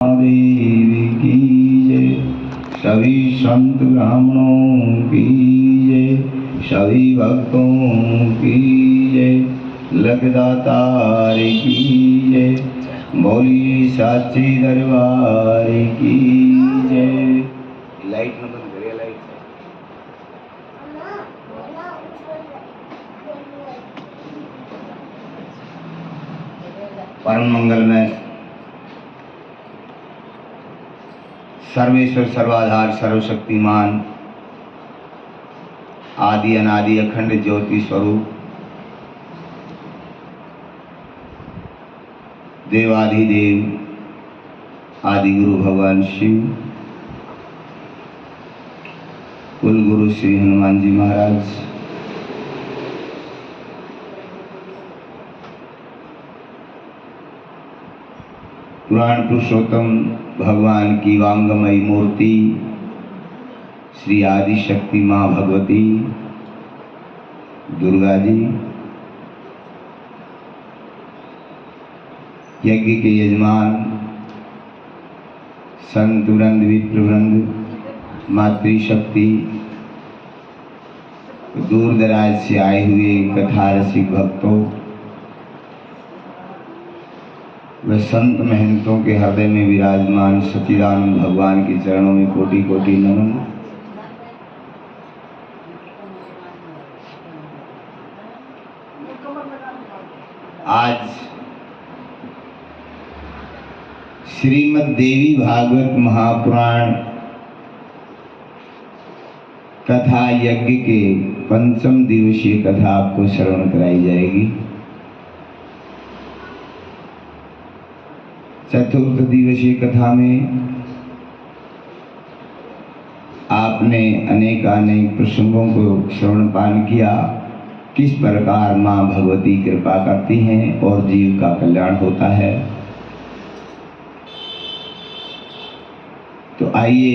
देवी की जय। सभी संत ब्राह्मणों की जय। सभी भक्तों की जय। लखदातार की जय। बोली साची दरबार की जय। लाइट न बंद करिए, लाइट परम मंगल में सर्वेश्वर सर्वाधार सर्वशक्तिमान आदि अनादि अखंड ज्योति स्वरूप देवाधिदेव आदि गुरु भगवान शिव कुल गुरु श्री हनुमान जी महाराज, पुराण पुरुषोत्तम भगवान की वांगमयी मूर्ति श्री आदि शक्ति माँ भगवती दुर्गा जी, यज्ञ के यजमान संत वृंद विप्र वृंद, मातृशक्ति, दूर दराज से आए हुए कथा रसिक भक्तों व संत महंतों के हृदय में विराजमान सच्चिदानंद भगवान के चरणों में कोटि कोटि नमन। आज श्रीमद् देवी भागवत महापुराण कथा यज्ञ के पंचम दिवसीय कथा आपको श्रवण कराई जाएगी। चतुर्थ दिवसीय कथा में आपने अनेकानेक प्रसंगों को श्रवणपान किया, किस प्रकार माँ भगवती कृपा करती हैं और जीव का कल्याण होता है। तो आइए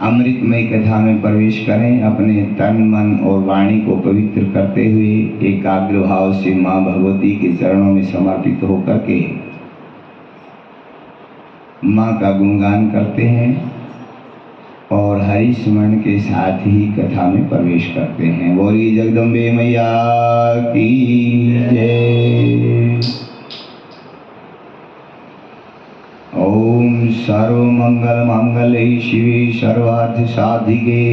अमृतमय कथा में प्रवेश करें। अपने तन मन और वाणी को पवित्र करते हुए एकाग्र भाव से माँ भगवती के चरणों में समर्पित होकर के माँ का गुणगान करते हैं और हरि स्मरण के साथ ही कथा में प्रवेश करते हैं। बोली जगदम्बे मैया की जय। ओम सर्व मंगल मांगल्ये शिवे सर्वार्थ साधिके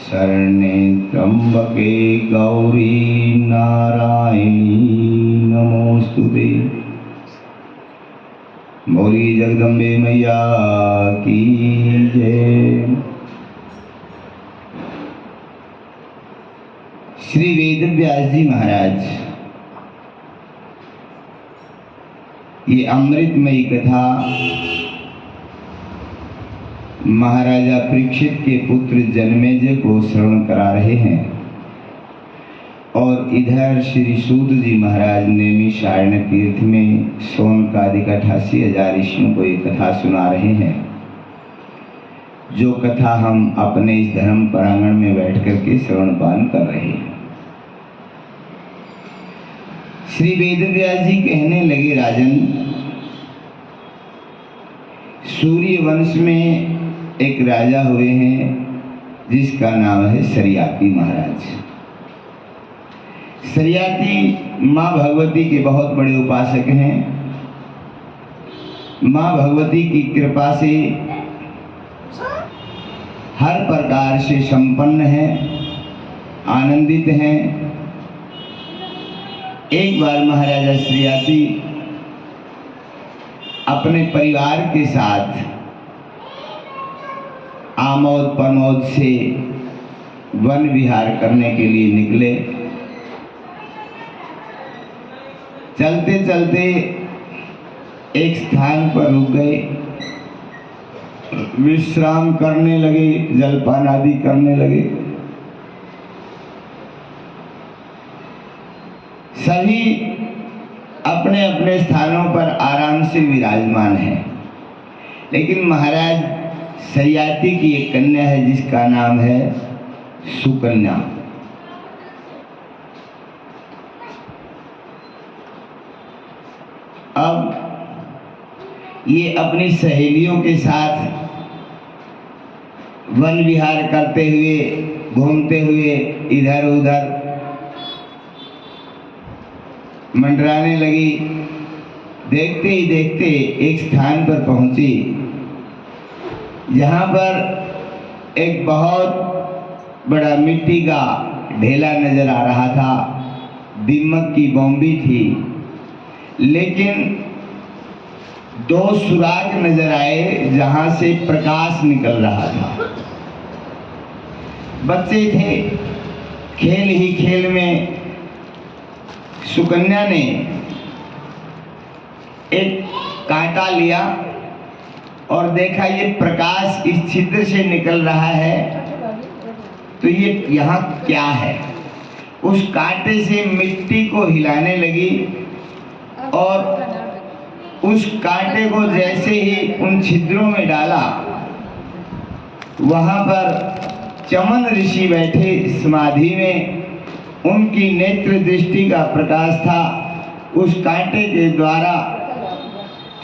शरण्ये त्र्यंबके गौरी नारायणी नमोस्तुते। बोली जगदम्बे मैया की जय। श्री वेद व्यास जी महाराज ये अमृतमयी कथा महाराजा परीक्षित के पुत्र जन्मेजय को श्रवण करा रहे हैं और इधर श्री सूत जी महाराज नैमिषारण्य तीर्थ में सोनकादिक 88,000 ऋषियों को ये कथा सुना रहे हैं, जो कथा हम अपने इस धर्म प्रांगण में बैठ करके श्रवणपान कर रहे हैं। श्री वेद व्यास जी कहने लगे, राजन, सूर्य वंश में एक राजा हुए हैं जिसका नाम है सरियाती महाराज। सरियाती माँ भगवती के बहुत बड़े उपासक हैं। माँ भगवती की कृपा से हर प्रकार से संपन्न हैं, आनंदित हैं। एक बार महाराजा सरियाती अपने परिवार के साथ आमोद प्रमोद से वन विहार करने के लिए निकले। चलते चलते एक स्थान पर रुक गए, विश्राम करने लगे, जलपान आदि करने लगे। सभी अपने अपने स्थानों पर आराम से विराजमान हैं, लेकिन महाराज सरियाती की एक कन्या है जिसका नाम है सुकन्या। अब ये अपनी सहेलियों के साथ वन विहार करते हुए, घूमते हुए इधर उधर मंडराने लगी। देखते ही देखते एक स्थान पर पहुंची जहां पर एक बहुत बड़ा मिट्टी का ढेला नजर आ रहा था। दीमक की बोंबी थी, लेकिन दो सुराग नजर आए जहां से प्रकाश निकल रहा था। बच्चे थे, खेल ही खेल में सुकन्या ने एक कांटा लिया और देखा ये प्रकाश इस छिद्र से निकल रहा है, तो ये यहाँ क्या है। उस कांटे से मिट्टी को हिलाने लगी और उस कांटे को जैसे ही उन छिद्रों में डाला, वहां पर चमन ऋषि बैठे समाधि में। उनकी नेत्र दृष्टि का प्रकाश था। उस कांटे के द्वारा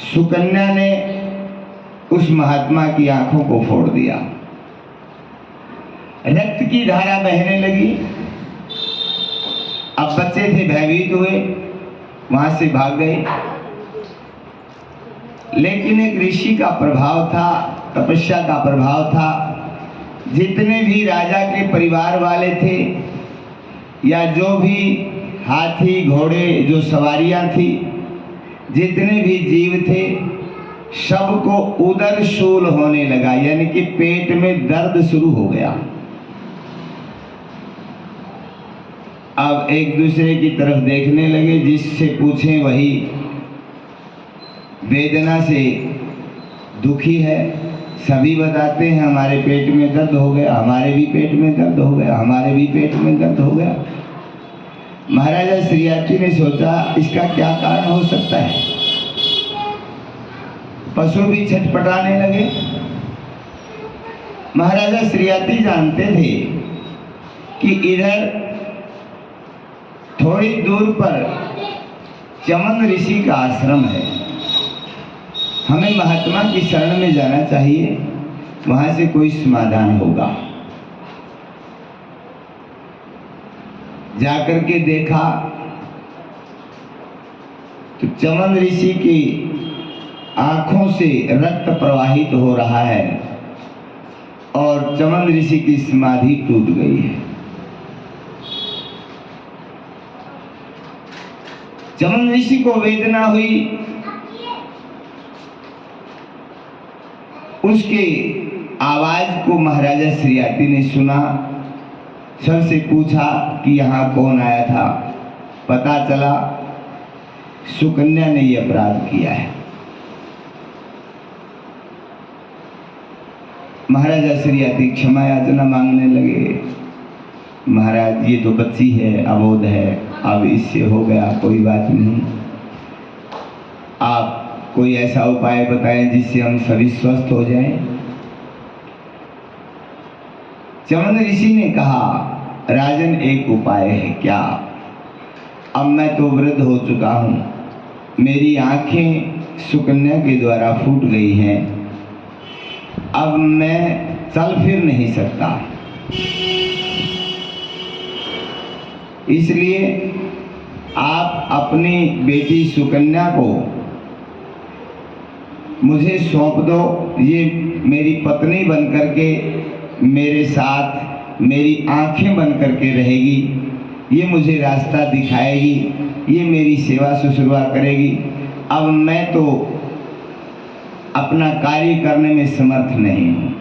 सुकन्या ने उस महात्मा की आंखों को फोड़ दिया। रक्त की धारा बहने लगी। अब बच्चे थे, भयभीत हुए, वहां से भाग गए। लेकिन एक ऋषि का प्रभाव था, तपस्या का प्रभाव था। जितने भी राजा के परिवार वाले थे या जो भी हाथी घोड़े जो सवारियां थी, जितने भी जीव थे, सबको उदर शूल होने लगा, यानी कि पेट में दर्द शुरू हो गया। अब एक दूसरे की तरफ देखने लगे, जिससे पूछें वही वेदना से दुखी है। सभी बताते हैं हमारे पेट में दर्द हो गया, हमारे भी पेट में दर्द हो गया, हमारे भी पेट में दर्द हो गया। महाराजा श्रीयाती ने सोचा इसका क्या कारण हो सकता है। पशु भी छटपटाने लगे। महाराजा श्रीयाती जानते थे कि इधर थोड़ी दूर पर चमन ऋषि का आश्रम है, हमें महात्मा की शरण में जाना चाहिए, वहां से कोई समाधान होगा। जाकर के देखा तो चमन ऋषि की आंखों से रक्त प्रवाहित हो रहा है और चमन ऋषि की समाधि टूट गई है। चमन ऋषि को वेदना हुई। उसके आवाज को महाराजा श्रीयाती ने सुना। सबसे पूछा कि यहाँ कौन आया था। पता चला सुकन्या ने ये अपराध किया है। महाराजा श्रीयाती क्षमा याचना मांगने लगे। महाराज, ये तो बच्ची है, अबोध है, अब इससे हो गया, कोई बात नहीं, आप कोई ऐसा उपाय बताएं जिससे हम सभी स्वस्थ हो जाएं। चमन ऋषि ने कहा, राजन एक उपाय है। क्या? अब मैं तो वृद्ध हो चुका हूं, मेरी आंखें सुकन्या के द्वारा फूट गई हैं, अब मैं चल फिर नहीं सकता, इसलिए आप अपनी बेटी सुकन्या को मुझे सौंप दो। ये मेरी पत्नी बन करके मेरे साथ मेरी आंखें बन करके रहेगी, ये मुझे रास्ता दिखाएगी, ये मेरी सेवा शुश्रूषा करेगी। अब मैं तो अपना कार्य करने में समर्थ नहीं हूँ।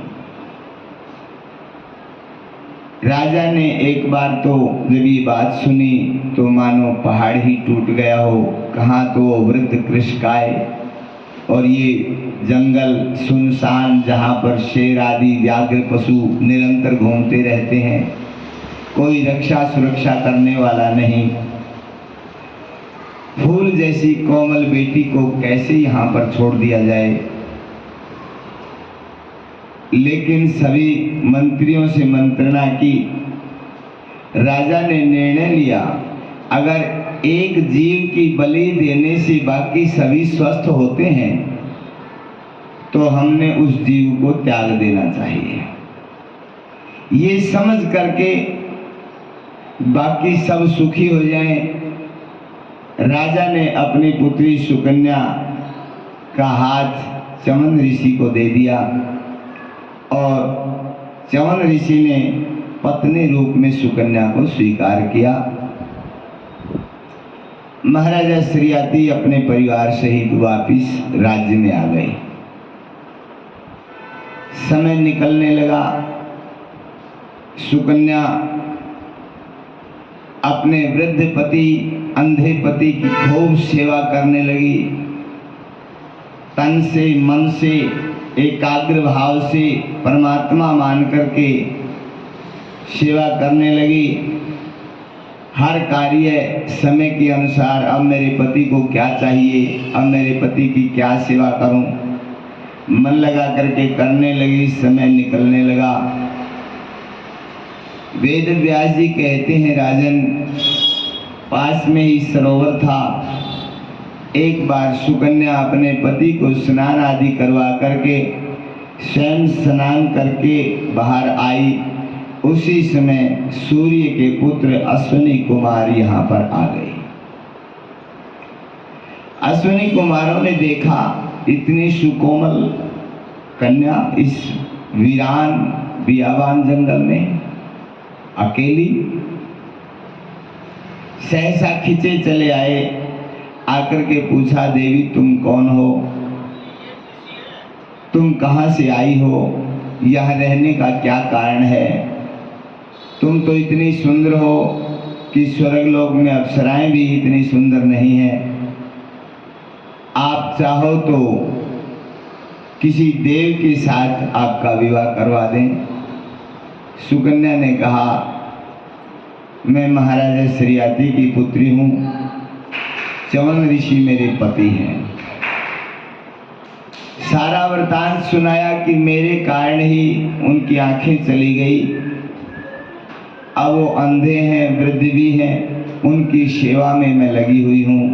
राजा ने एक बार तो जब ये बात सुनी तो मानो पहाड़ ही टूट गया हो। कहाँ तो वृद्ध कृषकाय और ये जंगल सुनसान, जहाँ पर शेर आदि व्याघ्र पशु निरंतर घूमते रहते हैं, कोई रक्षा सुरक्षा करने वाला नहीं। फूल जैसी कोमल बेटी को कैसे यहाँ पर छोड़ दिया जाए। लेकिन सभी मंत्रियों से मंत्रणा की। राजा ने निर्णय लिया, अगर एक जीव की बलि देने से बाकी सभी स्वस्थ होते हैं तो हमने उस जीव को त्याग देना चाहिए। ये समझ करके बाकी सब सुखी हो जाएं, राजा ने अपनी पुत्री सुकन्या का हाथ चमन ऋषि को दे दिया और चमन ऋषि ने पत्नी रूप में सुकन्या को स्वीकार किया। महाराजा श्रीयाति अपने परिवार सहित वापिस राज्य में आ गए। समय निकलने लगा, सुकन्या अपने वृद्ध पति अंधे पति की खूब सेवा करने लगी। तन से मन से एकाग्र भाव से परमात्मा मान करके सेवा करने लगी। हर कार्य समय के अनुसार, अब मेरे पति को क्या चाहिए, अब मेरे पति की क्या सेवा करूं, मन लगा करके करने लगी। समय निकलने लगा। वेद व्यास जी कहते हैं, राजन, पास में ही सरोवर था। एक बार सुकन्या अपने पति को स्नान आदि करवा करके स्वयं स्नान करके बाहर आई। उसी समय सूर्य के पुत्र अश्विनी कुमार यहाँ पर आ गए। अश्विनी कुमारों ने देखा इतनी सुकोमल कन्या इस वीरान बियाबान जंगल में अकेली। सहसा खिंचे चले आए, आकर के पूछा, देवी तुम कौन हो, तुम कहाँ से आई हो, यहाँ रहने का क्या कारण है? तुम तो इतनी सुंदर हो कि स्वर्गलोक में अप्सराएं भी इतनी सुंदर नहीं है। आप चाहो तो किसी देव के साथ आपका विवाह करवा दें। सुकन्या ने कहा, मैं महाराजा श्रीयाति की पुत्री हूँ, चमन ऋषि मेरे पति हैं। सारा वृतांत सुनाया कि मेरे कारण ही उनकी आंखें चली गई, अब वो अंधे हैं, वृद्ध भी हैं, उनकी सेवा में मैं लगी हुई हूँ।